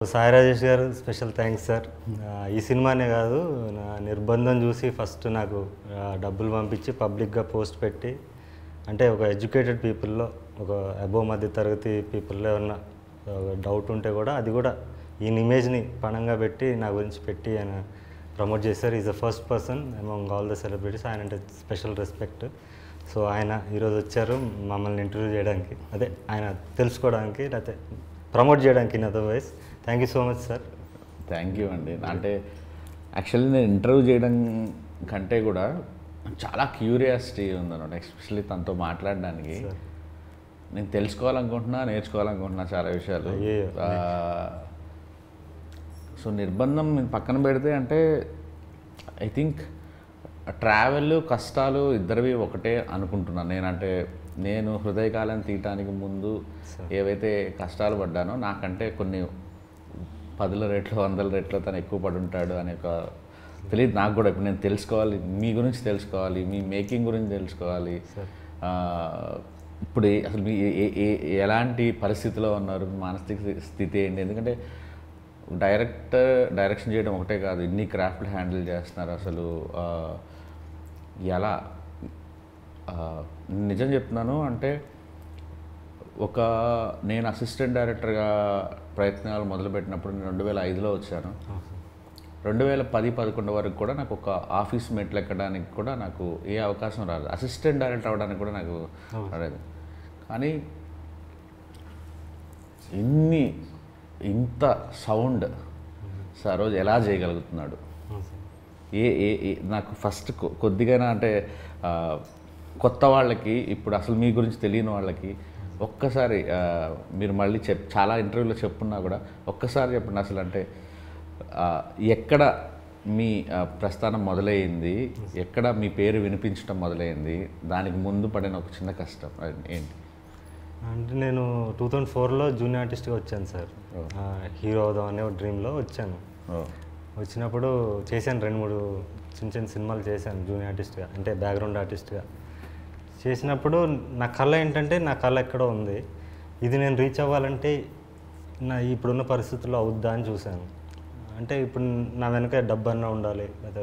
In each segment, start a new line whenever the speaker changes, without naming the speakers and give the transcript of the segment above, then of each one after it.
సాయి రాజేష్ గారు special thanks sir. ఈ సినిమానే కాదు, నా నిర్బంధం చూసి ఫస్ట్ నాకు డబ్బులు పంపించి పబ్లిక్గా పోస్ట్ పెట్టి, అంటే ఒక ఎడ్యుకేటెడ్ పీపుల్లో, ఒక అబోవ్ మధ్య తరగతి పీపుల్లో ఏమన్నా డౌట్ ఉంటే కూడా అది కూడా ఈయన ఇమేజ్ని పణంగా పెట్టి నా గురించి పెట్టి ఆయన ప్రమోట్ చేశారు. Is the first person among all the celebrities. ఆయన అంటే స్పెషల్ రెస్పెక్ట్. సో ఆయన ఈరోజు వచ్చారు మమ్మల్ని ఇంటర్వ్యూ చేయడానికి, అదే ఆయన తెలుసుకోవడానికి, లేకపోతే ప్రమోట్ చేయడానికి. In other wise thank you so much sir.
Thank you అండి. అంటే యాక్చువల్లీ నేను ఇంటర్వ్యూ చేయడం కంటే కూడా చాలా క్యూరియాసిటీ ఉందన్నమాట, ఎస్పెషల్లీ తనతో మాట్లాడడానికి. నేను తెలుసుకోవాలనుకుంటున్నా, నేర్చుకోవాలనుకుంటున్నా చాలా విషయాలు. సో నిర్బంధం పక్కన పెడితే, అంటే ఐ థింక్ ట్రావెల్ కష్టాలు ఇద్దరివి ఒకటే అనుకుంటున్నాను నేనంటే. నేను హృదయకాలం తీయటానికి ముందు ఏవైతే కష్టాలు పడ్డానో, నాకంటే కొన్ని 10 రెట్లు 100 రెట్లు తను ఎక్కువ పడి ఉంటాడు అనే ఒక తెలియదు నాకు కూడా. ఇప్పుడు నేను తెలుసుకోవాలి, మీ గురించి తెలుసుకోవాలి, మీ మేకింగ్ గురించి తెలుసుకోవాలి. ఇప్పుడు అసలు మీ ఎలాంటి పరిస్థితిలో ఉన్నారు, మానసిక స్థితి ఏంటి? ఎందుకంటే డైరెక్షన్ చేయడం ఒకటే కాదు, ఇన్ని క్రాఫ్ట్లు హ్యాండిల్ చేస్తున్నారు. అసలు ఎలా నిజం చెప్తున్నాను అంటే, నేను అసిస్టెంట్ డైరెక్టర్గా ప్రయత్నాలు మొదలుపెట్టినప్పుడు నేను 2005లో వచ్చాను. 2010-11 వరకు కూడా నాకు ఒక ఆఫీస్ మెట్లు ఎక్కడానికి కూడా నాకు ఏ అవకాశం రాలేదు. అసిస్టెంట్ డైరెక్టర్ అవ్వడానికి కూడా నాకు రాలేదు. కానీ ఇంత సౌండ్ సరోజ్ ఎలా చేయగలుగుతున్నాడు? నాకు ఫస్ట్ కొద్దిగా అంటే కొత్త వాళ్ళకి, ఇప్పుడు అసలు మీ గురించి తెలియని వాళ్ళకి ఒక్కసారి మీరు మళ్ళీ చాలా ఇంటర్వ్యూలో చెప్పున్నా కూడా ఒక్కసారి చెప్పండి. అసలు అంటే ఎక్కడ మీ ప్రస్థానం మొదలైంది, ఎక్కడ మీ పేరు వినిపించడం మొదలైంది, దానికి ముందు పడిన ఒక చిన్న కష్టం ఏంటి?
అంటే నేను 2004లో జూనియర్ ఆర్టిస్ట్గా వచ్చాను సార్. హీరో అవుదాం అనే డ్రీమ్లో వచ్చాను. వచ్చినప్పుడు చేశాను 2-3 చిన్న సినిమాలు చేశాను జూనియర్ ఆర్టిస్ట్గా, అంటే బ్యాక్గ్రౌండ్ ఆర్టిస్ట్గా. చేసినప్పుడు నా కళ ఏంటంటే, నా కళ ఎక్కడో ఉంది, ఇది నేను రీచ్ అవ్వాలంటే నా ఇప్పుడున్న పరిస్థితుల్లో అవుద్దా అని చూశాను. అంటే ఇప్పుడు నా వెనక డబ్బు అన్నా ఉండాలి, లేదా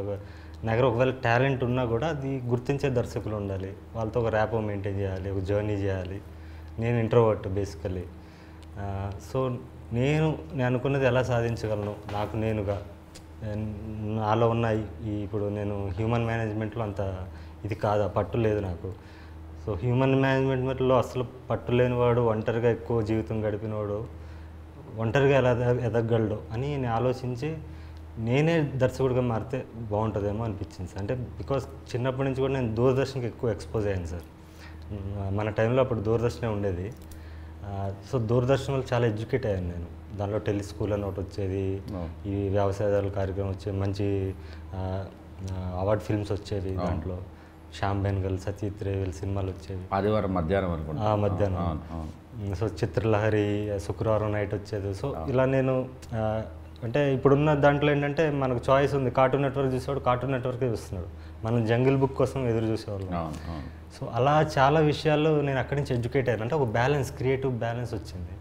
నా దగ్గర ఒకవేళ టాలెంట్ ఉన్నా కూడా అది గుర్తించే దర్శకులు ఉండాలి, వాళ్ళతో ఒక ర్యాపో మెయింటైన్ చేయాలి, ఒక జర్నీ చేయాలి. నేను ఇంట్రోవర్ట్ బేసికలీ. సో నేను అనుకున్నది ఎలా సాధించగలను నాకు నేనుగా. నాలో ఉన్న ఇప్పుడు నేను హ్యూమన్ మేనేజ్మెంట్లో అంత ఇది కాదు, పట్టు లేదు నాకు. సో హ్యూమన్ మేనేజ్మెంట్లో అసలు పట్టు లేనివాడు, ఒంటరిగా ఎక్కువ జీవితం గడిపినవాడు ఒంటరిగా ఎలా ఎదగలడు అని నేను ఆలోచించి నేనే దర్శకుడిగా మారితే బాగుంటుందేమో అనిపించింది సార్. అంటే బికాస్ చిన్నప్పటి నుంచి కూడా నేను దూరదర్శన్కి ఎక్కువ ఎక్స్పోజ్ అయ్యాను సార్. మన టైంలో అప్పుడు దూరదర్శనే ఉండేది. సో దూరదర్శన్ వల్ల చాలా ఎడ్యుకేట్ అయ్యాను నేను. దాంట్లో టెలిస్కూల్ అని ఒకటి వచ్చేది, ఈ వ్యవసాయదారుల కార్యక్రమం వచ్చేది, మంచి అవార్డ్ ఫిల్మ్స్ వచ్చేవి. దాంట్లో శ్యామ్ బెన్గల్, సత్యజిత్ రే వీళ్ళ సినిమాలు వచ్చేవి.
ఆదివారం మధ్యాహ్నం అనుకుంటా.
మధ్యాహ్నం. సో చిత్రలహరి శుక్రవారం నైట్ వచ్చేది. సో ఇలా నేను అంటే ఇప్పుడున్న దాంట్లో ఏంటంటే మనకు చాయిస్ ఉంది. కార్టూన్ నెట్వర్క్ చూసేవాడు కార్టూన్ నెట్వర్కే చూస్తున్నాడు, మనం జంగిల్ బుక్ కోసం ఎదురు చూసేవాళ్ళం. సో అలా చాలా విషయాల్లో నేను అక్కడి నుంచి ఎడ్యుకేట్ అయ్యాను. అంటే ఒక బ్యాలెన్స్, క్రియేటివ్ బ్యాలెన్స్ వచ్చింది.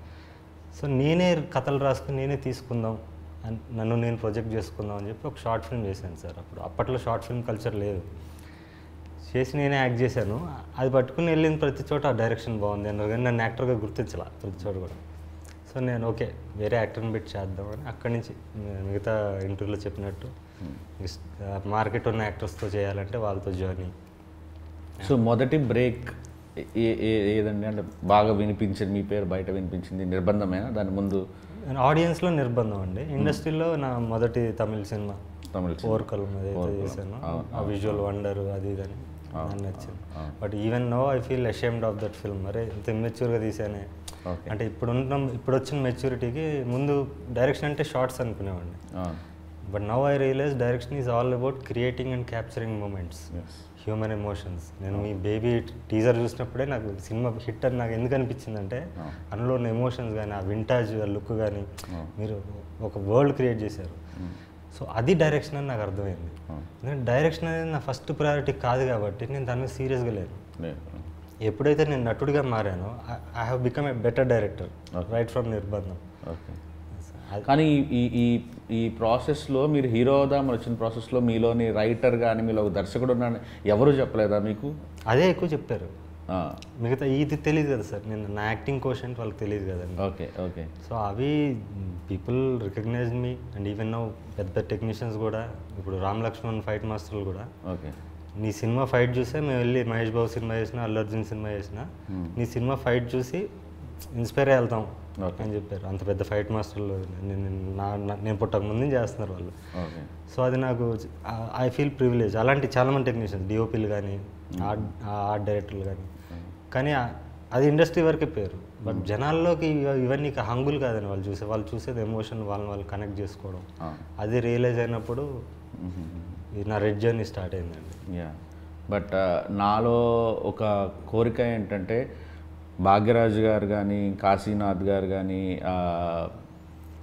సో నేనే కథలు రాసుకుని నేనే తీసుకుందాం, నన్ను నేను ప్రొజెక్ట్ చేసుకుందాం అని చెప్పి ఒక షార్ట్ ఫిల్మ్ చేశాను సార్. అప్పట్లో షార్ట్ ఫిల్మ్ కల్చర్ లేదు. చేసి నేనే యాక్ట్ చేశాను. అది పట్టుకుని వెళ్ళిన ప్రతి చోట ఆ డైరెక్షన్ బాగుంది అన్నారు, కానీ నన్ను యాక్టర్గా గుర్తించాల ప్రతి చోట కూడా. సో నేను ఓకే వేరే యాక్టర్ని పెట్టి చేద్దామని అక్కడి నుంచి మిగతా ఇంటర్వ్యూలో చెప్పినట్టు మార్కెట్ ఉన్న యాక్టర్స్తో చేయాలంటే వాళ్ళతో జర్నీ.
సో మొదటి బ్రేక్ ఏదండి? అంటే బాగా వినిపించింది, మీ పేరు బయట వినిపించింది నిర్బంధమేనా? దాని ముందు
ఆడియన్స్లో నిర్బంధం అండి. ఇండస్ట్రీలో నా మొదటి తమిళ సినిమా ఓర్కలం ఏదైతే చేశాను, ఆ విజువల్ వండర్ అది ఇదని నాకు నచ్చింది. But even know I feel ashamed of that film. అరే ఇంత ఇమ్మెచ్యూర్గా తీసానే. అంటే ఇప్పుడు వచ్చిన మెచ్యూరిటీకి ముందు డైరెక్షన్ అంటే షార్ట్స్ అనుకునేవాడిని. But now I realise direction is all about creating and capturing moments, human emotions. నేను మీ బేబీ టీజర్ చూసినప్పుడే నాకు సినిమా హిట్ అని నాకు ఎందుకు అనిపించిందంటే, అందులో ఉన్న ఎమోషన్స్ కానీ, ఆ వింటాజ్ లుక్ కానీ, మీరు ఒక వరల్డ్ క్రియేట్ చేశారు. సో అది డైరెక్షన్ అని నాకు అర్థమైంది. ఎందుకంటే డైరెక్షన్ అనేది నా ఫస్ట్ ప్రయారిటీ కాదు కాబట్టి నేను దాని మీద సీరియస్గా లేను. ఎప్పుడైతే నేను నటుడిగా మారానో I have become a better director right from నిర్బంధం.
కానీ ఈ ఈ ఈ ప్రాసెస్లో మీరు హీరో అవుదామని వచ్చిన ప్రాసెస్లో మీలోని రైటర్ కానీ మీలో ఒక దర్శకుడు ఉన్నాను ఎవరు చెప్పలేదా మీకు?
అదే ఎక్కువ చెప్పారు. మిగతా ఇది తెలియదు కదా సార్, నేను నా యాక్టింగ్ కోషన్ వాళ్ళకి తెలియదు కదండి.
Okay okay.
సో అవి పీపుల్ రికగ్నైజ్ మీ అండ్ ఈవెన్ నౌ పెద్ద టెక్నీషియన్స్ కూడా, ఇప్పుడు రామ్ లక్ష్మణ్ ఫైట్ మాస్టర్లు కూడా
ఓకే
నీ సినిమా ఫైట్ చూసే మేము వెళ్ళి మహేష్ బాబు సినిమా చేసినా, అల్లు అర్జున్ సినిమా చేసినా నీ సినిమా ఫైట్ చూసి ఇన్స్పైర్ అయ్యి వెళ్తాం అని చెప్పారు. అంత పెద్ద ఫైట్ మాస్టర్లు నేను పుట్టక ముందు చేస్తున్నారు వాళ్ళు. సో అది నాకు ఐ ఫీల్ ప్రివిలేజ్. అలాంటి చాలామంది టెక్నీషియన్స్, డిఓపీలు కానీ ఆర్ట్ డైరెక్టర్లు కానీ, కానీ అది ఇండస్ట్రీ వరకే పేరు. బట్ జనాల్లోకి ఇవన్నీ హంగులు కాదని వాళ్ళు చూసేది ఎమోషన్, వాళ్ళు కనెక్ట్ చేసుకోవడం. అది రియలైజ్ అయినప్పుడు నా రెడ్ జర్నీ స్టార్ట్ అయిందండి.
యా, బట్ నాలో ఒక కోరిక ఏంటంటే భాగ్యరాజు గారు కానీ, కాశీనాథ్ గారు కానీ,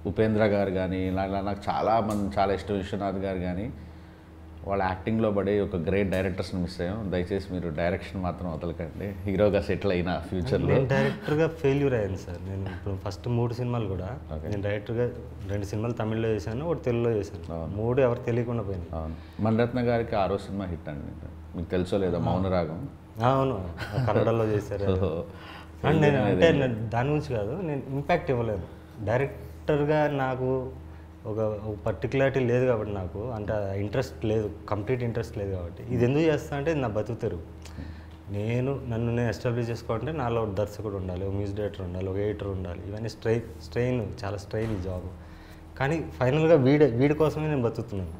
ఉపేంద్ర గారు కానీ, ఇలా నాకు చాలా ఇష్టం, విశ్వనాథ్ గారు కానీ, వాళ్ళ యాక్టింగ్లో పడే ఒక గ్రేట్ డైరెక్టర్స్ని మిస్ అయ్యాం. దయచేసి మీరు డైరెక్షన్ మాత్రం వదలకండి. హీరోగా సెటిల్ అయిన ఫ్యూచర్లో.
నేను డైరెక్టర్గా ఫెయిల్యూర్ అయ్యాను సార్. నేను ఇప్పుడు ఫస్ట్ 3 సినిమాలు కూడా నేను డైరెక్టర్గా 2 సినిమాలు తమిళ్లో చేశాను, 1 తెలుగులో చేశాను. 3 ఎవరు తెలియకుండా పోయింది.
అవును, మణిరత్న గారికి 6వ సినిమా హిట్ అండి, మీకు తెలుసో లేదా, మౌనరాగం.
అవును, కన్నడలో చేశారు. అండ్ నేను అంటే దాని గురించి కాదు, నేను ఇంపాక్ట్ ఇవ్వలేదు డైరెక్టర్గా. నాకు ఒక పర్టికులారిటీ లేదు కాబట్టి, నాకు అంటే ఇంట్రెస్ట్ లేదు, కంప్లీట్ ఇంట్రెస్ట్ లేదు కాబట్టి. ఇది ఎందుకు చేస్తా అంటే నా బతుకు తెరుగు. నన్ను నేను ఎస్టాబ్లిష్ చేసుకోవాలంటే నాలో ఒక దర్శకుడు ఉండాలి, ఒక మ్యూజిక్ డైరెక్టర్ ఉండాలి, ఒక ఎడిటర్ ఉండాలి. ఇవన్నీ స్ట్రెయిన్, చాలా స్ట్రెయిన్ ఈ జాబ్. కానీ ఫైనల్గా వీడి కోసమే నేను బతుకుతున్నాను.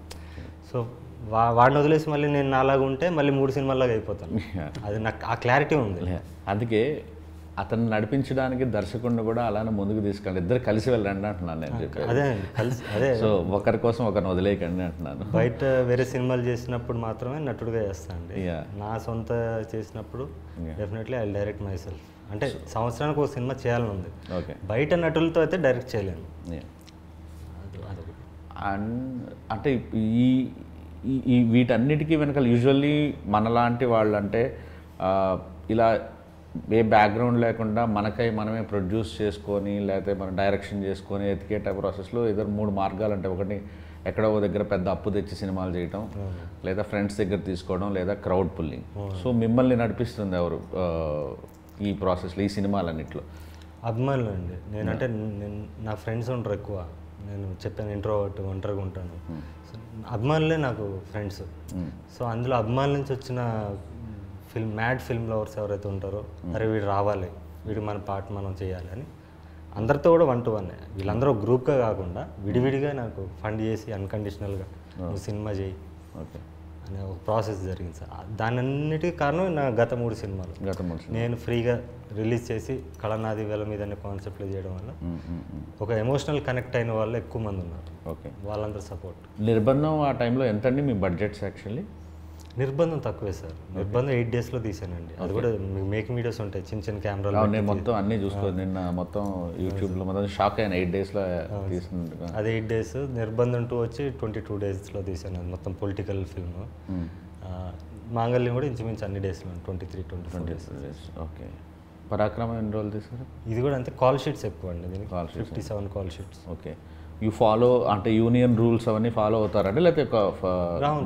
సో వాడిని వదిలేసి మళ్ళీ నేను నాలాగా ఉంటే మళ్ళీ 3 సినిమాలాగా అయిపోతాను. అది నాకు ఆ క్లారిటీ ఉంది.
అందుకే అతను నడిపించడానికి దర్శకుడిని కూడా అలానే ముందుకు తీసుకెళ్ళి ఇద్దరు కలిసి వెళ్ళండి అంటున్నాను నేను చెప్పి.
అదే
సో ఒకరి కోసం ఒకరిని వదిలేయకండి అంటున్నాను.
బయట వేరే సినిమాలు చేసినప్పుడు మాత్రమే నటుడుగా చేస్తాను. నా సొంత చేసినప్పుడు definitely I direct my self. అంటే సంవత్సరానికి ఒక సినిమా చేయాలని ఉంది.
ఓకే,
బయట నటులతో అయితే డైరెక్ట్ చేయలేను.
అంటే ఈ వీటన్నిటికీ వెనకాల యూజువల్లీ మనలాంటి వాళ్ళు అంటే ఇలా ఏ బ్యాక్గ్రౌండ్ లేకుండా మనమే ప్రొడ్యూస్ చేసుకొని, లేకపోతే మనం డైరెక్షన్ చేసుకొని ఎతికేట ప్రాసెస్లో ఇద్దరు 3 మార్గాలు అంటే, ఒకటి ఎక్కడో దగ్గర పెద్ద అప్పు తెచ్చి సినిమాలు చేయటం, లేదా ఫ్రెండ్స్ దగ్గర తీసుకోవడం, లేదా క్రౌడ్ పుల్లింగ్. సో మిమ్మల్ని నడిపిస్తుంది ఎవరు ఈ ప్రాసెస్లో, ఈ సినిమాలన్నింటిలో?
అభిమానులు అండి. నేనంటే నా ఫ్రెండ్స్ ఉంటారు ఎక్కువ. నేను చెప్పాను ఇంట్రోవర్ట్, ఒంటరిగా ఉంటాను. అభిమానులే నాకు ఫ్రెండ్స్. సో అందులో అభిమానుల నుంచి వచ్చిన మ్యాడ్ ఫిల్మ్ లవర్స్ ఎవరైతే ఉంటారో, అరే వీడు రావాలి, వీడు మన పార్ట్ మనం చేయాలి అని అందరితో కూడా 1 to 1. వీళ్ళందరూ గ్రూప్గా కాకుండా విడివిడిగా నాకు ఫండ్ చేసి అన్కండిషనల్గా నువ్వు సినిమా చేయి అనే ఒక ప్రాసెస్ జరిగింది సార్. దానన్నిటికీ కారణం నా గత 3 సినిమాలు. నేను ఫ్రీగా రిలీజ్ చేసి కళనాది వేల మీద అనే కాన్సెప్ట్లో చేయడం వల్ల ఒక ఎమోషనల్ కనెక్ట్ అయిన వాళ్ళు ఎక్కువ మంది ఉన్నారు.
ఓకే,
వాళ్ళందరూ సపోర్ట్.
నిర్బంధం ఆ టైంలో ఎంతండి మీ బడ్జెట్స్? యాక్చువల్లీ
నిర్బంధం తక్కువే సార్. నిర్బంధం 8 daysలో తీసానండి. అది కూడా మేకింగ్ వీడియోస్ ఉంటాయి, చిన్న కెమెరాలు.
నేను మొత్తం అన్నీ చూసుకోవాలి, నిన్న మొత్తం యూట్యూబ్లో మొత్తం షాక్ అయిన 8 daysలో తీసింది.
అది 8 days. నిర్బంధం 2 వచ్చి 22 daysలో తీసాను. అది మొత్తం పొలిటికల్ ఫిల్మ్. మాంగళ్యం కూడా ఇంచుమించు అన్ని డేస్లో 23-24 days.
ఓకే, పరాక్రమం ఎన్ని రోజులు తీసారు?
ఇది కూడా అంతే, కాల్ షీట్స్ ఎక్కువ అండి. దీనికి 57 call sheets.
Okay, you follow అంటే యూనియన్ రూల్స్ అవన్నీ ఫాలో అవుతారండి, లేకపోతే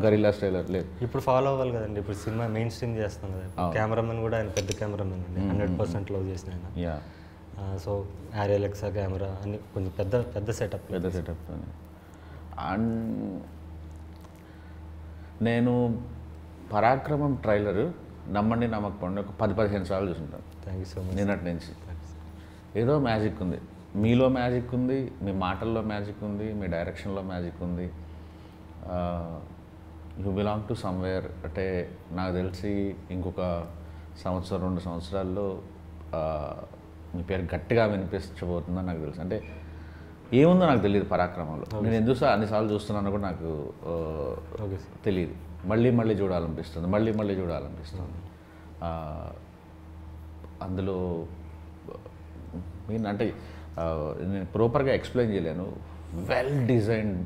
గరిల్లా స్టైల్? లేదు,
ఇప్పుడు ఫాలో అవ్వాలి కదండి. ఇప్పుడు సినిమా మెయిన్ స్ట్రీమ్ చేస్తాం కదా. కెమెరామెన్ కూడా ఆయన పెద్ద కెమెరామెన్ అండి, 100% లవ్ చేసిన ఆయన. సో ఆరియల్ ఎక్సా కెమెరా అన్ని కొంచెం పెద్ద సెటప్.
అండ్ నేను పరాక్రమం ట్రైలర్ నమ్మండి నమ్మకపోండి ఒక 10-15 సార్లు చూసుంటాను.
Thank you so much.
నిన్నటి నుంచి ఏదో మ్యాజిక్ ఉంది, మీలో మ్యాజిక్ ఉంది, మీ మాటల్లో మ్యాజిక్ ఉంది, మీ డైరెక్షన్లో మ్యాజిక్ ఉంది. You belong to somewhere. అంటే నాకు తెలిసి ఇంకొక 1-2 సంవత్సరాల్లో మీ పేరు గట్టిగా వినిపించబోతుందని నాకు తెలుసు. అంటే ఏముందో నాకు తెలియదు పరాక్రమంలో. నేను ఎందుకు అన్నిసార్లు చూస్తున్నాను కూడా నాకు తెలియదు. మళ్ళీ చూడాలనిపిస్తుంది, మళ్ళీ చూడాలనిపిస్తుంది. అందులో మీన్ అంటే నేను ప్రాపర్గా ఎక్స్ప్లెయిన్ చేయలేను. Well designed.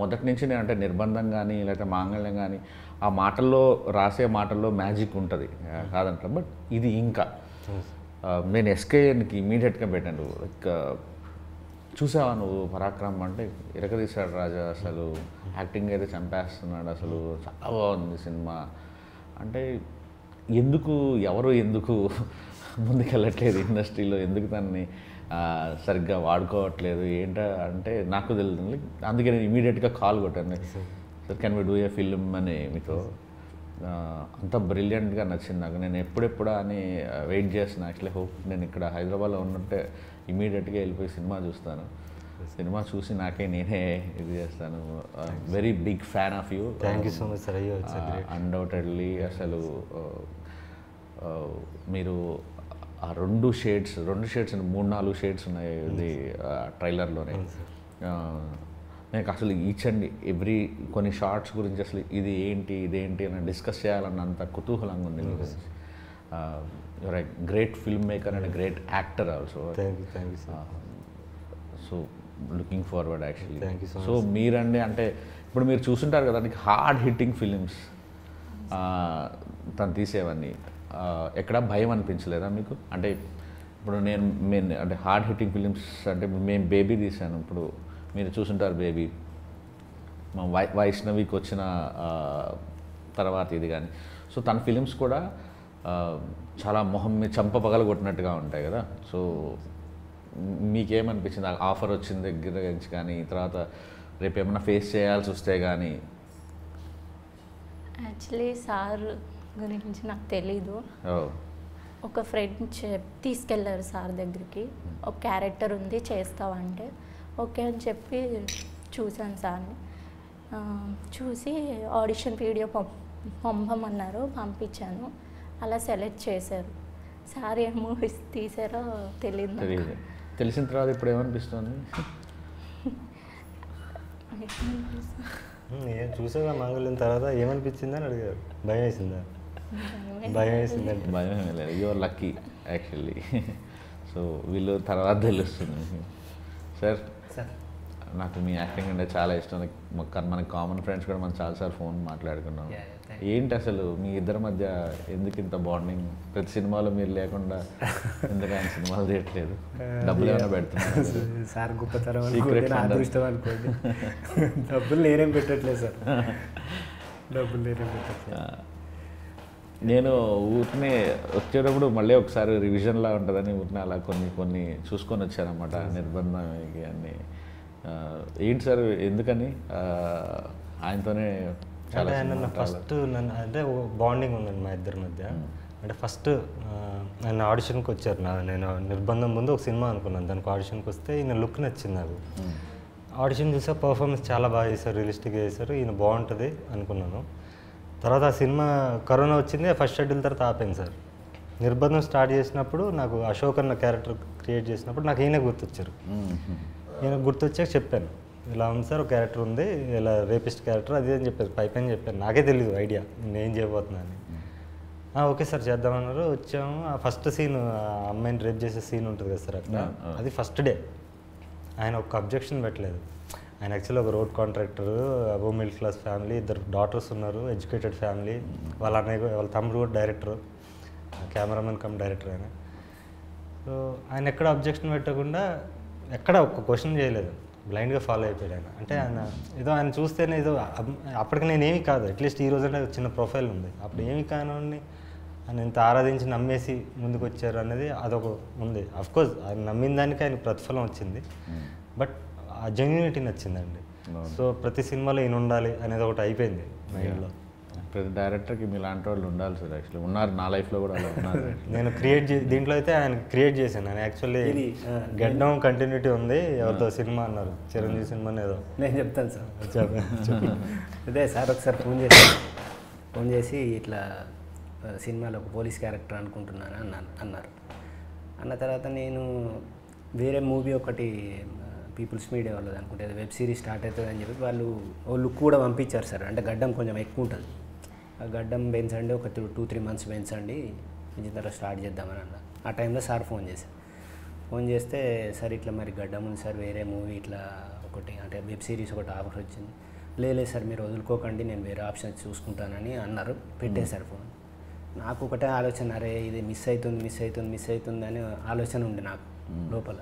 మొదటి నుంచి నేను అంటే నిర్బంధం కానీ లేకపోతే మాంగళ్యం కానీ ఆ మాటల్లో రాసే మాటల్లో మ్యాజిక్ ఉంటుంది కాదంటాం. బట్ ఇది ఇంకా నేను ఎస్కేఎన్కి ఇమీడియట్గా పెట్టాను. లైక్ చూసావా నువ్వు పరాక్రమం అంటే ఇరకదీశాడు రాజా, అసలు యాక్టింగ్ అయితే చంపేస్తున్నాడు, అసలు చాలా బాగుంది సినిమా అంటే ఎవరు ఎందుకు ముందుకెళ్ళట్లేదు ఇండస్ట్రీలో, ఎందుకు దాన్ని సరిగ్గా వాడుకోవట్లేదు అంటే నాకు తెలియదు. అందుకే నేను ఇమీడియట్గా కాల్ కొట్టాను, sir can we do a film అని మీతో. అంత బ్రిలియంట్గా నచ్చింది నాకు. నేను ఎప్పుడెప్పుడా అని వెయిట్ చేస్తున్నాను. యాక్చువల్లీ హోప్ నేను ఇక్కడ హైదరాబాద్లో ఉన్నట్టే ఇమీడియట్గా వెళ్ళిపోయి సినిమా చూస్తాను. సినిమా చూసి నేనే ఇది చేస్తాను. Very big fan of you.
Thank you so much sir. అయ్యో
అన్డౌటెడ్లీ అసలు మీరు ఆ 2 షేడ్స్ 3-4 షేడ్స్ ఉన్నాయి ఇది ట్రైలర్లోనే. నాకు అసలు ఈచ్ అండ్ ఎవ్రీ కొన్ని షార్ట్స్ గురించి అసలు ఇదేంటి అని డిస్కస్ చేయాలన్నంత కుతూహలంగా ఉంది. Your a great film maker and great actor also.
Thank you sir.
So looking forward actually.
Thank you so much.
So మీరండి అంటే ఇప్పుడు మీరు చూస్తుంటారు కదా, దానికి హార్డ్ హిట్టింగ్ ఫిలిమ్స్ తను తీసేవన్నీ ఎక్కడ భయం అనిపించలేదా మీకు? అంటే ఇప్పుడు నేను అంటే హార్డ్ హిట్టింగ్ ఫిలిమ్స్ అంటే మేము బేబీ తీసాను, ఇప్పుడు మీరు చూసుంటారు బేబీ, మా వైష్ణవికి వచ్చిన తర్వాత ఇది కానీ. సో తన ఫిలిమ్స్ కూడా చాలా మొహం మీద చంప పగలగొట్టినట్టుగా ఉంటాయి కదా. సో మీకేమనిపించింది ఆఫర్ వచ్చిన దగ్గర నుంచి కానీ, తర్వాత రేపు ఏమైనా ఫేస్ చేయాల్సి వస్తే కానీ?
యాక్చువల్లీ సార్ గురించి నాకు తెలీదు. ఒక ఫ్రెండ్ తీసుకెళ్ళారు సార్ దగ్గరికి, ఒక క్యారెక్టర్ ఉంది చేస్తావంటే ఓకే అని చెప్పి చూశాను సార్ని. చూసి ఆడిషన్ వీడియో పంపమన్నారు, పంపించాను. అలా సెలెక్ట్ చేశారు. సార్ ఏ మూవీస్ తీసారో తెలియదు.
తెలిసిన తర్వాత ఇప్పుడు ఏమనిపిస్తుంది?
చూసాగా మాంగళ్యం తర్వాత ఏమనిపించిందని అడిగారు. భయం వేసిందా? భయం వేసిందంటే
భయం లేదు. Your lucky actually. సో వీళ్ళు తర్వాత తెలుస్తుంది. సార్ నాకు మీ యాక్టింగ్ అంటే చాలా ఇష్టం. మన కామన్ ఫ్రెండ్స్ కూడా మనం చాలాసార్లు ఫోన్ మాట్లాడుకున్నాం. ఏంటి అసలు మీ ఇద్దరి మధ్య ఎందుకు ఇంత బాండింగ్? ప్రతి సినిమాలో మీరు లేకుండా ఎందుకు ఆయన సినిమాలు తీయట్లేదు? డబ్బులు ఏమైనా పెడుతున్నారు?
సార్ గొప్పతనం అదృష్టం అనుకోండి. డబ్బులు నేనేం పెట్టట్లేదు సార్, డబ్బులు నేనేం పెట్టట్లేదు.
నేను ఊరినే వచ్చేటప్పుడు మళ్ళీ ఒకసారి రివిజన్లా ఉంటుందని ఊరినే అలా కొన్ని చూసుకొని వచ్చానమాట. నిర్బంధం అన్నీ ఏంటి సార్ ఎందుకని ఆయనతోనే చాలా
ఫస్ట్ నన్ను అంటే బాండింగ్ ఉందండి మా ఇద్దరి మధ్య. అంటే ఫస్ట్ ఆయన ఆడిషన్కి వచ్చారు. నేను నిర్బంధం ముందు ఒక సినిమా అనుకున్నాను, దానికి ఆడిషన్కి వస్తే ఈయన లుక్ నచ్చింది నాకు. ఆడిషన్ చూసా పర్ఫార్మెన్స్ చాలా బాగా చేశారు, రియలిస్టిక్గా చేశారు, ఈయన బాగుంటుంది అనుకున్నాను. తర్వాత ఆ సినిమా కరోనా వచ్చింది, ఫస్ట్ షెడ్యూల్ తర్వాత ఆపాను సార్. నిర్బంధం స్టార్ట్ చేసినప్పుడు నాకు అశోక్ అన్న క్యారెక్టర్ క్రియేట్ చేసినప్పుడు నాకు ఈయన గుర్తొచ్చారు. ఈయన గుర్తొచ్చాక చెప్పాను, ఇలా ఉంది సార్ ఒక క్యారెక్టర్ ఉంది, ఇలా రేపిస్ట్ క్యారెక్టర్ అది అని చెప్పారు. పైపైన చెప్పాను, నాకే తెలియదు ఐడియా నేను ఏం చేయబోతున్నా అని. ఓకే సార్ చేద్దామన్నారు. వచ్చాము. ఆ ఫస్ట్ సీన్ అమ్మాయిని రేప్ చేసే సీన్ ఉంటుంది కదా సార్ అక్కడ, అది ఫస్ట్ డే. ఆయన ఒక అబ్జెక్షన్ పెట్టలేదు. ఆయన యాక్చువల్లీ ఒక road contractor, above middle class family, 2 daughters ఉన్నారు, ఎడ్యుకేటెడ్ ఫ్యామిలీ. వాళ్ళ అన్నయ్య వాళ్ళ తమ్ముడు కూడా డైరెక్టర్, కెమెరామెన్ కమ్ డైరెక్టర్ ఆయన. సో ఆయన ఎక్కడ అబ్జెక్షన్ పెట్టకుండా ఎక్కడ ఒక్క క్వశ్చన్ చేయలేదు, బ్లైండ్గా ఫాలో అయిపోయాడు ఆయన. అంటే ఆయన చూస్తేనే అప్పటికి నేనేమి కాదు, అట్లీస్ట్ ఈ రోజంటే చిన్న ప్రొఫైల్ ఉంది, అప్పుడు ఏమి కానివ్వండి ఆయన ఇంత ఆరాధించి నమ్మేసి ముందుకు వచ్చారు అనేది అదొక ఉంది. అఫ్కోర్స్ ఆయన నమ్మిన దానికి ఆయన ప్రతిఫలం వచ్చింది, బట్ ఆ జెన్యూనిటీ నచ్చిందండి. సో ప్రతి సినిమాలో ఈయన ఉండాలి అనేది ఒకటి అయిపోయింది మైండ్లో.
ప్రతి డైరెక్టర్కి మీలాంటి వాళ్ళు ఉండాలి సార్. యాక్చువల్లీ ఉన్నారు, నా లైఫ్లో కూడా అలా ఉన్నారు.
నేను దీంట్లో అయితే ఆయన క్రియేట్ చేశాను. నేను యాక్చువల్లీ గెడ్డం కంటిన్యూటీ ఉంది, ఎవరితో సినిమా అన్నారు, చిరంజీవి సినిమా ఏదో.
నేను చెప్తాను సార్. అదే సార్ ఒకసారి ఫోన్ చేసి ఇట్లా సినిమాలో ఒక పోలీస్ క్యారెక్టర్ అనుకుంటున్నాను అన్నారు. అన్న తర్వాత నేను వేరే మూవీ ఒకటి పీపుల్స్ మీడియా వాళ్ళది అనుకుంటే వెబ్ సిరీస్ స్టార్ట్ అవుతుంది అని చెప్పి వాళ్ళు లుక్ కూడా పంపించారు సార్. అంటే గడ్డం కొంచెం ఎక్కువ ఉంటుంది, ఆ గడ్డం పెంచండి, ఒక 2-3 మంత్స్ పెంచండి, పెంచిన తర్వాత స్టార్ట్ చేద్దామని అన్నారు. ఆ టైంలో సార్ ఫోన్ చేస్తే సార్ ఇట్లా మరి గడ్డం ఉంది సార్, వేరే మూవీ ఇట్లా ఒకటి అంటే వెబ్ సిరీస్ ఒకటి ఆఫర్ వచ్చింది. లేదు సార్ మీరు వదులుకోకండి, నేను వేరే ఆప్షన్ చూసుకుంటానని అన్నారు. పెట్టేశారు ఫోన్. నాకు ఒకటే ఆలోచన, అరే ఇది మిస్ అవుతుంది అని ఆలోచన ఉంది నాకు లోపల.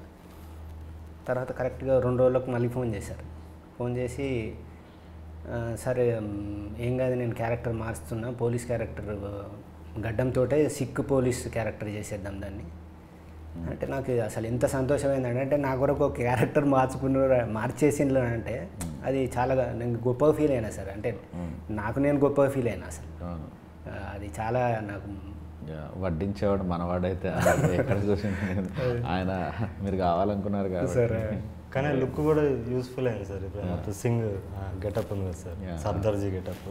తర్వాత కరెక్ట్గా 2 రోజులకు మళ్ళీ ఫోన్ చేశారు. ఫోన్ చేసి సరే ఏం కాదు, నేను క్యారెక్టర్ మారుస్తున్నా, పోలీస్ క్యారెక్టర్ గడ్డంతో సిక్ పోలీస్ క్యారెక్టర్ చేసేద్దాం దాన్ని అంటే నాకు అసలు ఎంత సంతోషమైందంటే, అంటే నా కొరకు ఒక క్యారెక్టర్ మార్చేసిండ్రు అంటే అది చాలా నేను గొప్ప ఫీల్ అయినా సార్. అంటే నాకు నేను గొప్ప ఫీల్ అయినా అసలు. అది చాలా నాకు
వడ్డించేవాడు మనవాడైతే ఎక్కడ చూసింది ఆయన, మీరు కావాలనుకున్నారు కదా
సార్. కానీ లుక్ కూడా యూస్ఫుల్ అయింది సార్. ఇప్పుడు సింగ్ గెటప్ ఉంది కదా sir, Sardarji getup.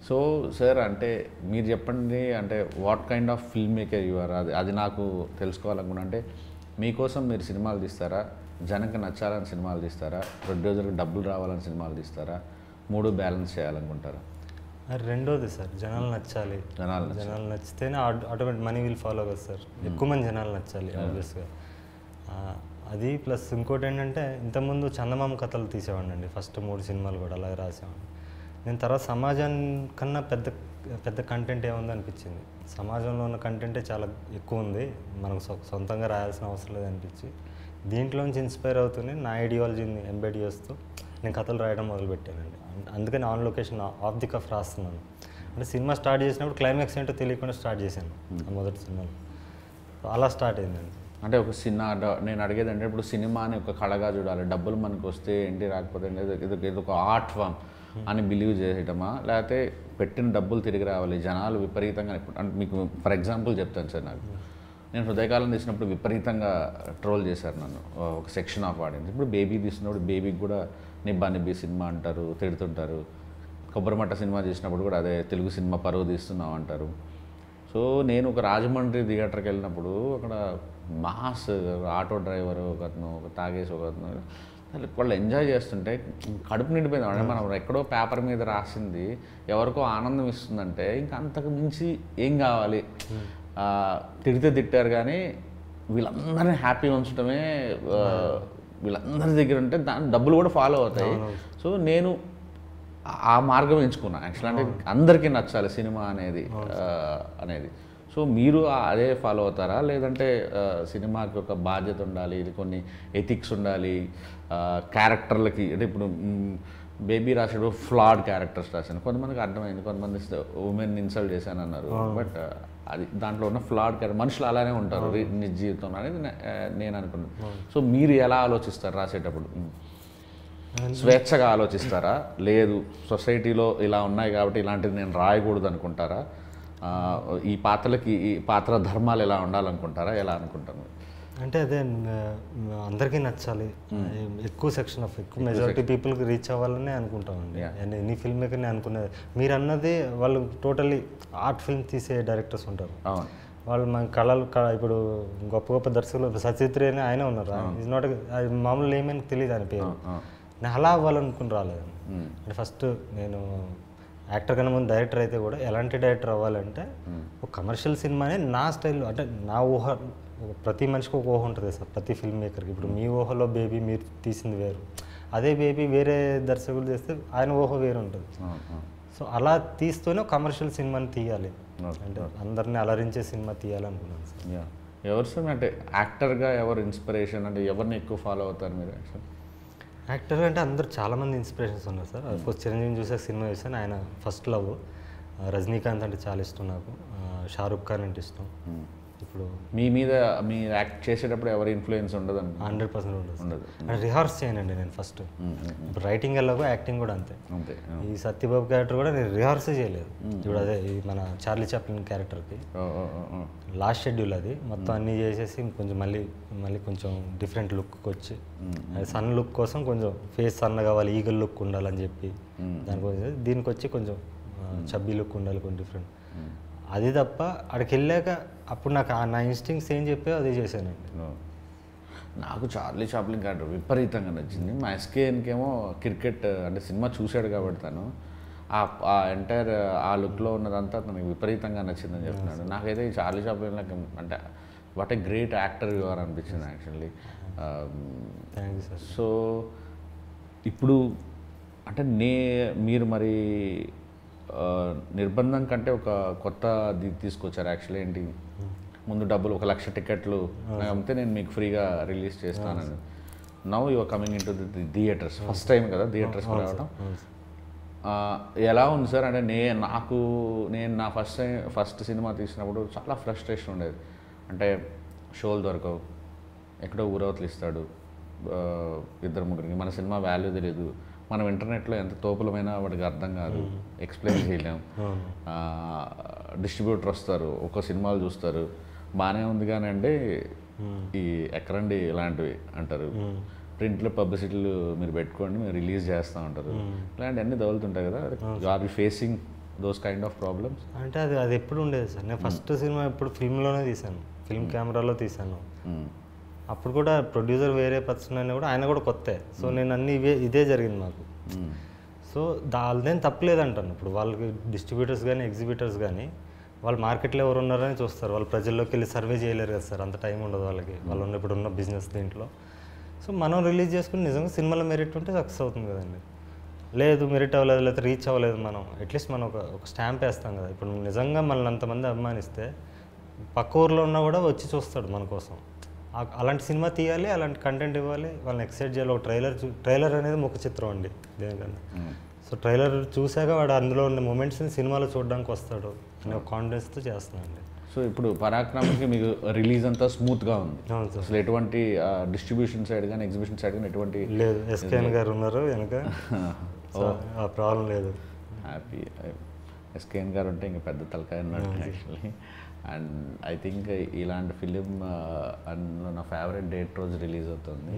So sir అంటే మీరు చెప్పండి, అంటే what kind of filmmaker you are, అది నాకు తెలుసుకోవాలనుకున్నా. అంటే మీకోసం మీరు సినిమాలు తీస్తారా, జనంకి నచ్చాలని సినిమాలు తీస్తారా, ప్రొడ్యూసర్కి డబ్బులు రావాలని సినిమాలు తీస్తారా, 3 బ్యాలెన్స్ చేయాలనుకుంటారా?
రెండోది సార్, జనాలు నచ్చాలి. జనాలు నచ్చితేనే ఆటోమేటిక్ మనీ విల్ ఫాలో కదా సార్. ఎక్కువ మంది జనాలు నచ్చాలి ఆబ్వియస్గా. అది ప్లస్ ఇంకోటి ఏంటంటే, ఇంతకుముందు చందమామ కథలు తీసేవాడిని అండి. ఫస్ట్ 3 సినిమాలు కూడా అలాగే రాసేవాడిని. నేను తర్వాత సమాజానికన్నా పెద్ద కంటెంట్ ఏముంది అనిపించింది. సమాజంలో ఉన్న కంటెంటే చాలా ఎక్కువ ఉంది, మనకు సొంతంగా రాయాల్సిన అవసరం లేదు అనిపించి దీంట్లోంచి ఇన్స్పైర్ అవుతూనే నా ఐడియాలజీని ఎంబెడ్ చేస్తూ నేను కథలు రాయడం మొదలుపెట్టానండి. అందుకని on location off the cuff రాస్తున్నాను. అంటే సినిమా స్టార్ట్ చేసినప్పుడు క్లైమాక్స్ ఏంటో తెలియకుండా స్టార్ట్ చేశాను ఆ మొదటి సినిమాలో. అలా స్టార్ట్ అయిందండి.
అంటే ఒక నేను అడిగేది అంటే, ఇప్పుడు సినిమాని ఒక కళగా చూడాలి, డబ్బులు మనకు వస్తే ఏంటి రాకపోతే ఇది ఒక ఆర్ట్ ఫామ్ అని బిలీవ్ చేయటమా, లేకపోతే పెట్టిన డబ్బులు తిరిగి రావాలి, జనాలు విపరీతంగా. అంటే మీకు ఫర్ ఎగ్జాంపుల్ చెప్తాను సార్, నాకు నేను హృదయకాలం తీసినప్పుడు విపరీతంగా ట్రోల్ చేశారు నన్ను ఒక సెక్షన్ ఆఫ్ ఆడియన్స్. ఇప్పుడు బేబీ తీసినప్పుడు బేబీకి కూడా నిబ్బా నిబ్బి సినిమా అంటారు, తిడుతుంటారు. కొబ్బరిమట్ట సినిమా చేసినప్పుడు కూడా అదే తెలుగు సినిమా పరువు తీస్తున్నాం అంటారు. సో నేను ఒక రాజమండ్రి థియేటర్కి వెళ్ళినప్పుడు అక్కడ మాస్ ఆటో డ్రైవరు ఒకతను, ఒక తాగేసి ఒకతను, వాళ్ళు ఎంజాయ్ చేస్తుంటే కడుపు నిండిపోయింది. అంటే మనం ఎక్కడో పేపర్ మీద రాసింది ఎవరికో ఆనందం ఇస్తుందంటే ఇంకా అంతకు మించి ఏం కావాలి. తిడితే తిట్టారు కానీ వీళ్ళందరినీ హ్యాపీ ఉంచడమే వీళ్ళందరి దగ్గర ఉంటే దాని డబ్బులు కూడా ఫాలో అవుతాయి. సో నేను ఆ మార్గం ఎంచుకున్నా యాక్చువల్. అంటే అందరికీ నచ్చాలి సినిమా అనేది. సో మీరు అదే ఫాలో అవుతారా, లేదంటే సినిమాకి ఒక బాధ్యత ఉండాలి, ఇది కొన్ని ఎథిక్స్ ఉండాలి, క్యారెక్టర్లకి? అంటే ఇప్పుడు బేబీ రాసేటప్పుడు ఫ్లాడ్ క్యారెక్టర్స్ రాశాను, కొంతమందికి అర్థమైంది, కొంతమంది ఉమెన్ ఇన్సల్ట్ చేశాను అన్నారు. బట్ అది దాంట్లో ఉన్న ఫ్లాడ్ క్యారెక్టర్, మనుషులు అలానే ఉంటారు నిజ జీవితంలో అనేది నేను అనుకున్నాను. సో మీరు ఎలా ఆలోచిస్తారు రాసేటప్పుడు? స్వేచ్ఛగా ఆలోచిస్తారా, లేదు సొసైటీలో ఇలా ఉన్నాయి కాబట్టి ఇలాంటిది నేను రాయకూడదు అనుకుంటారా, ఈ పాత్ర ధర్మాలు ఎలా ఉండాలనుకుంటారా, ఎలా అనుకుంటాను?
అంటే అదే అందరికీ నచ్చాలి, ఎక్కువ మెజారిటీ పీపుల్కి రీచ్ అవ్వాలని అనుకుంటామండి. ఎనీ ఫిల్మ్ మేకర్ని అనుకునేది. మీరు అన్నది వాళ్ళు టోటల్లీ ఆర్ట్ ఫిల్మ్ తీసే డైరెక్టర్స్ ఉంటారు. వాళ్ళు మన కళలు ఇప్పుడు గొప్ప దర్శకులు సచిత్రి అని ఆయన ఉన్నారు. ఈజ్ నాట్ మామూలు ఏమని తెలియదు ఆయన పేరు. నేను అలా అవ్వాలనుకుని రాలేదండి. అంటే ఫస్ట్ నేను యాక్టర్ కన్నా ముందు డైరెక్టర్ అయితే కూడా ఎలాంటి డైరెక్టర్ అవ్వాలంటే ఒక కమర్షియల్ సినిమానే నా స్టైల్లో, అంటే నా ఊహ, ప్రతి మనిషికి ఒక ఊహ ఉంటుంది సార్, ప్రతి ఫిల్మ్ మేకర్కి. ఇప్పుడు మీ ఊహలో బేబీ మీరు తీసింది వేరు, అదే బేబీ వేరే దర్శకులు చేస్తే ఆయన ఊహ వేరు ఉంటుంది. సో అలా తీస్తూనే కమర్షియల్ సినిమాని తీయాలి, అంటే అందరినీ అలరించే సినిమా తీయాలనుకున్నాను సార్.
ఎవరు సార్ అంటే యాక్టర్గా ఎవరు ఇన్స్పిరేషన్, అంటే ఎవరిని ఎక్కువ ఫాలో అవుతారు మీరు?
యాక్టర్ అంటే అందరు చాలామంది ఇన్స్పిరేషన్స్ ఉన్నారు సార్. ఫస్ట్ చిరంజీవి చూసాక సినిమా చూసాను, ఆయన ఫస్ట్ లవ్. రజనీకాంత్ అంటే చాలా ఇష్టం నాకు, షారుఖ్ ఖాన్ అంటే ఇష్టం. ఇప్పుడు
మీరు యాక్ట్ చేసేటప్పుడు ఎవరి ఇన్ఫ్లుయెన్స్ ఉండదు?
100% ఉండదు. రిహార్స్ చేయనండి నేను ఫస్ట్. ఇప్పుడు రైటింగ్ ఎలాగో యాక్టింగ్ కూడా అంతే. ఈ సత్యబాబు క్యారెక్టర్ కూడా నేను రిహార్సే చేయలేదు. ఇప్పుడు అదే ఈ మన చార్లీ చాప్లిన్ క్యారెక్టర్కి లాస్ట్ షెడ్యూల్ అది మొత్తం అన్నీ చేసేసి కొంచెం మళ్ళీ కొంచెం డిఫరెంట్ లుక్కి వచ్చి, సన్ లుక్ కోసం కొంచెం ఫేస్ సన్న కావాలి, ఈగల్ లుక్ ఉండాలని చెప్పి దానికోసం దీనికి వచ్చి కొంచెం చబ్బీ లుక్ ఉండాలి, కొంచెం డిఫరెంట్. అది తప్ప అక్కడికి వెళ్ళాక అప్పుడు నాకు నా ఇన్స్టింక్ట్స్ ఏం చెప్పాయో అదే చేశానండి.
నాకు చార్లీ చాప్లిన్ క్యారెక్టర్ విపరీతంగా నచ్చింది. మా ఎస్కేఎన్కేమో క్రికెట్ అంటే సినిమా చూశాడు కాబట్టి తను ఆ ఎంటైర్ ఆ లుక్లో ఉన్నదంతా తనకి విపరీతంగా నచ్చిందని చెప్తున్నాడు. నాకైతే ఈ చార్లీ చాప్లిన్ అంటే what a great actor you are అనిపించింది actually.
Thank you sir.
So ఇప్పుడు అంటే మీరు మరి నిర్బంధం కంటే ఒక కొత్త తీసుకొచ్చారు యాక్చువల్లీ. ఏంటి, ముందు డబ్బులు 1,00,000 టికెట్లు అమ్మితే నేను మీకు ఫ్రీగా రిలీజ్ చేస్తానని. Now you are coming into the theatres, first time కదా థియేటర్స్కి రావడం. ఎలా ఉంది సార్? అంటే నేను నా ఫస్ట్ సినిమా తీసినప్పుడు చాలా ఫ్రస్ట్రేషన్ ఉండేది. అంటే షోలు దొరకవు, ఎక్కడో ఊరవతలు ఇస్తాడు ఇద్దరు ముగ్గురికి, మన సినిమా వాల్యూ తెలియదు, మనం ఇంటర్నెట్లో ఎంత తోపులమైనా వాడికి అర్థం కాదు, ఎక్స్ప్లెయిన్ చేయలేం. డిస్ట్రిబ్యూటర్ వస్తారు, ఒక సినిమాలు చూస్తారు, బాగానే ఉంది కానీ అండి ఈ ఎక్కడండి ఇలాంటివి అంటారు, ప్రింట్లో పబ్లిసిటీలు మీరు పెట్టుకోండి మేము రిలీజ్ చేస్తూ ఉంటారు, ఇలాంటివన్నీ తగులుతుంటాయి కదా. Are you facing those kind of problems?
అంటే అది ఎప్పుడు ఉండేది సార్. నేను ఫస్ట్ సినిమా ఎప్పుడు ఫిల్మ్లోనే తీశాను, ఫిల్మ్ కెమెరాలో తీశాను. అప్పుడు కూడా ప్రొడ్యూసర్ వేరే పర్సన్ అయినా కూడా ఆయన కూడా కొత్తే. సో నేను అన్ని ఇదే జరిగింది మాకు. సో దానిదేం తప్పలేదంటాను. ఇప్పుడు వాళ్ళకి డిస్ట్రిబ్యూటర్స్ కానీ ఎగ్జిబిటర్స్ కానీ వాళ్ళు మార్కెట్లో ఎవరు ఉన్నారని చూస్తారు, వాళ్ళు ప్రజల్లోకి వెళ్ళి సర్వే చేయలేరు కదా సార్, అంత టైం ఉండదు వాళ్ళకి, వాళ్ళు ఇప్పుడు ఉన్న బిజినెస్ దీంట్లో. సో మనం రిలీజ్ చేసుకుని నిజంగా సినిమాలో మెరిట్ ఉంటే సక్సెస్ అవుతుంది కదండి. లేదు మెరిట్ అవ్వలేదు, లేకపోతే రీచ్ అవ్వలేదు, మనం అట్లీస్ట్ మనం ఒక స్టాంప్ వేస్తాం కదా. ఇప్పుడు నిజంగా మనల్ని అంతమంది అభిమానిస్తే పక్క ఊర్లో ఉన్నా కూడా వచ్చి చూస్తాడు మన కోసం. అలాంటి సినిమా తీయాలి, అలాంటి కంటెంట్ ఇవ్వాలి, వాళ్ళని ఎక్సైట్ చేయాలి. ఒక ట్రైలర్ అనేది ముఖ చిత్రం అండి దేనికన్నా. సో ట్రైలర్ చూశాక వాడు అందులో ఉన్న మూమెంట్స్ని సినిమాలో చూడడానికి వస్తాడు అనే ఒక కాన్ఫిడెన్స్తో చేస్తున్నాను.
సో ఇప్పుడు పరాక్రమకి మీకు రిలీజ్ అంతా స్మూత్గా ఉంది, అసలు ఎటువంటి డిస్ట్రిబ్యూషన్ సైడ్ కానీ ఎగ్జిబిషన్ సైడ్ కానీ ఎటువంటి
లేదు. ఎస్కేఎన్ గారు ఉన్నారు వెనక, ఆ ప్రాబ్లం లేదు.
హ్యాపీ. ఎస్కేఎన్ గారు ఉంటే ఇంకా పెద్ద తలకాయ అన్నట్టు యాక్చువల్లీ. అండ్ ఐ థింక్ ఇలాంటి ఫిలిం నా ఫేవరెట్ డేట్ రోజు రిలీజ్ అవుతుంది,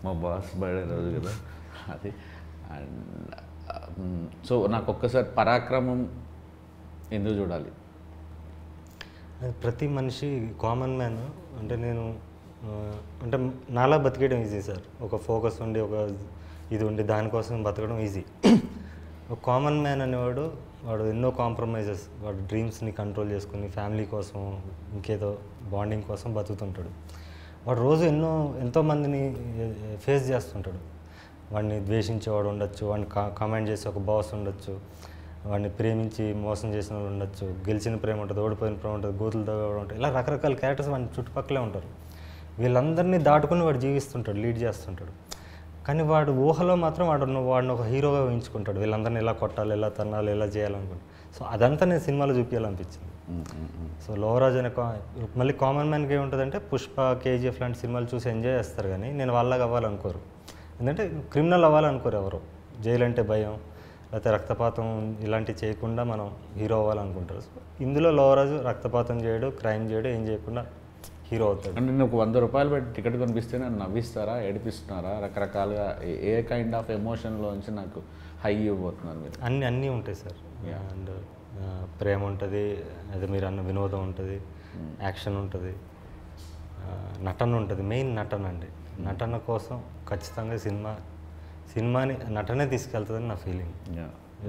మా బాస్ బర్త్డే రోజు కదా అది. అండ్ సో నాకు ఒక్కసారి పరాక్రమం ఎందుకు చూడాలి?
ప్రతి మనిషి కామన్ మ్యాన్ అంటే నేను అంటే నాలా బతికేయడం ఈజీ సార్. ఒక ఫోకస్ ఉండి ఒక ఇది ఉండి దానికోసం బతకడం ఈజీ. ఒక కామన్ మ్యాన్ అనేవాడు వాడు ఎన్నో కాంప్రమైజెస్, వాడు డ్రీమ్స్ని కంట్రోల్ చేసుకుని ఫ్యామిలీ కోసం ఇంకేదో బాండింగ్ కోసం బతుకుతుంటాడు. వాడు రోజు ఎంతోమందిని ఫేస్ చేస్తుంటాడు. వాడిని ద్వేషించేవాడు ఉండొచ్చు, వాడిని కామెంట్ చేసి ఒక బాస్ ఉండొచ్చు, వాడిని ప్రేమించి మోసం చేసిన వాళ్ళు ఉండొచ్చు, గెలిచిన ప్రేమ ఉంటుంది, ఓడిపోయిన ప్రేమ ఉంటుంది, గోతులు తగ్గడం ఉంటుంది, ఇలా రకరకాల క్యారెక్టర్స్ వాడి చుట్టుపక్కలే ఉంటారు. వీళ్ళందరినీ దాటుకుని వాడు జీవిస్తుంటాడు, లీడ్ చేస్తుంటాడు. కానీ వాడు ఊహలో మాత్రం వాడిని ఒక హీరోగా ఊహించుకుంటాడు, వీళ్ళందరినీ ఇలా కొట్టాలి, ఇలా తన్నాలి, ఇలా చేయాలనుకుంటాడు. సో అదంతా నేను సినిమాలో చూపించాలనిపించింది. సో లోవరాజ్ అనే మళ్ళీ కామన్ మ్యాన్కి ఏముంటుందంటే పుష్ప, కేజీఎఫ్ లాంటి సినిమాలు చూసి ఎంజాయ్ చేస్తారు, కానీ నేను వాళ్ళగా అవ్వాలనుకోరు. ఎందుకంటే క్రిమినల్ అవ్వాలనుకోరు ఎవరు, జైలు అంటే భయం, లేకపోతే రక్తపాతం ఇలాంటివి చేయకుండా మనం హీరో అవ్వాలనుకుంటారు. సో ఇందులో లోవరాజు రక్తపాతం చేయడు, క్రైమ్ చేయడు, ఏం చేయకుండా హీరో అవుతాడు.
అంటే నేను ఒక 100 రూపాయలు పెట్టి టికెట్ కనిపిస్తే నన్ను నవ్విస్తారా, ఏడిపిస్తున్నారా, రకరకాలుగా ఏ కైండ్ ఆఫ్ ఎమోషన్లోంచి నాకు హై ఇవ్వబోతున్నారు మీరు?
అన్నీ ఉంటాయి సార్. అండ్ ప్రేమ ఉంటుంది, అదే మీరు అన్న వినోదం ఉంటుంది, యాక్షన్ ఉంటుంది, నటన ఉంటుంది. మెయిన్ నటన అండి. నటన కోసం ఖచ్చితంగా సినిమాని నటనే తీసుకెళ్తుందని నా ఫీలింగ్.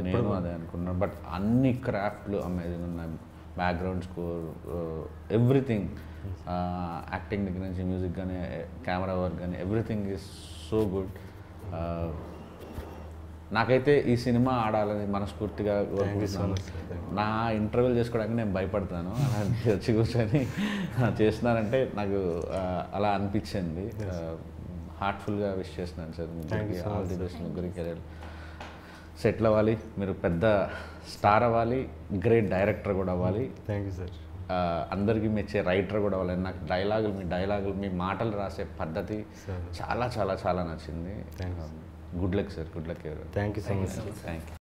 నేను అదే అనుకున్నాను. బట్ అన్ని క్రాఫ్ట్లు అమేజింగ్ ఉన్నాయి, బ్యాక్గ్రౌండ్ స్కోర్, ఎవ్రీథింగ్, యాక్టింగ్ దగ్గర నుంచి మ్యూజిక్ కానీ కెమెరా వర్క్ కానీ ఎవ్రీథింగ్ ఈజ్ సో గుడ్. నాకైతే ఈ సినిమా ఆడాలని మనస్ఫూర్తిగా కోరుకుంటున్నాను. నా ఇంటర్వ్యూలు చేసుకోవడానికి నేను భయపడతాను, అలాంటి వచ్చి కూర్చొని చేస్తున్నానంటే నాకు అలా అనిపించింది. హార్ట్ఫుల్గా విష్ చేస్తున్నాను సార్ ముగ్గురికి, ఆల్ ది బెస్ట్. ముగ్గురికి కెరీర్ సెటిల్ అవ్వాలి, మీరు పెద్ద స్టార్ అవ్వాలి, గ్రేట్ డైరెక్టర్ కూడా అవ్వాలి.
Thank you sir.
అందరికీ మెచ్చే రైటర్ కూడా అవ్వాలి. నాకు డైలాగులు మీ మాటలు రాసే పద్ధతి చాలా చాలా చాలా నచ్చింది. Good luck sir, good luck.
Thank you so much.
Thank you.